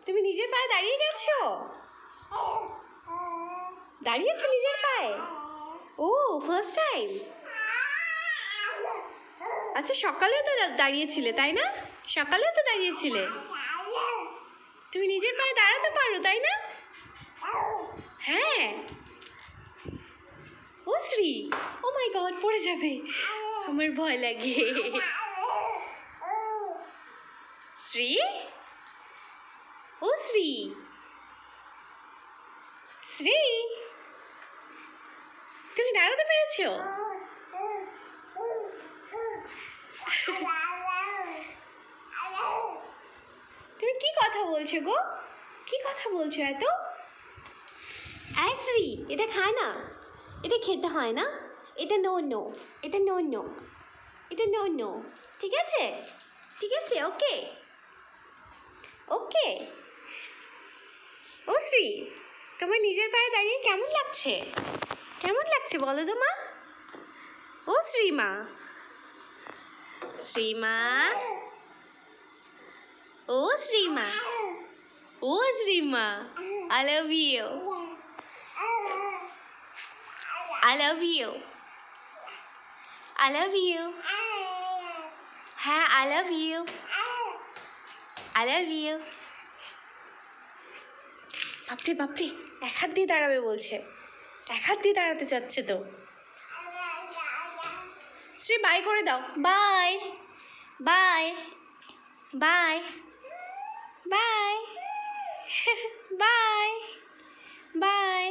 তুমি নিজের পায়ে দাঁড়িয়ে গেছো? দাঁড়িয়েছো নিজের পায়ে? ও ফার্স্ট টাইম। আচ্ছা সকালেও তো দাঁড়িয়েছিলে তাই না? সকালেও তো দাঁড়িয়েছিলে। তুমি নিজের পায়ে দাঁড়াতে পারো তাই না? হ্যাঁ। ও শ্রী, ও মাই গড পড়ে যাবে, আমার ভয় লাগে। শ্রী, ও শ্রী, শ্রী তুমি দাঁড়াতে পেরেছো? তুমি কি কথা বলছো গো? কি কথা বলছো এত? এই শ্রী, এটা খায় না, এটা খেতে হয় না, এটা নো নো, এটা নো নো, এটা নো নো। ঠিক আছে, ঠিক আছে, ওকে ওকে। ও শ্রী, তোমার নিজের পায়ে দাঁড়িয়ে কেমন লাগছে? কেমন লাগছে বলো তো মা? ও শ্রীমা, শ্রীমা, ও শ্রীমা, ও Sreema, I love you, I love you, I love you. হ্যাঁ I love you, I love you. বাপরে বাপরে, এক হাত দিয়ে দাঁড়াবে বলছে, এক হাত দিয়ে দাঁড়াতে চাচ্ছে তো। শ্রী বাই করে দাও, bye bye bye bye bye bye.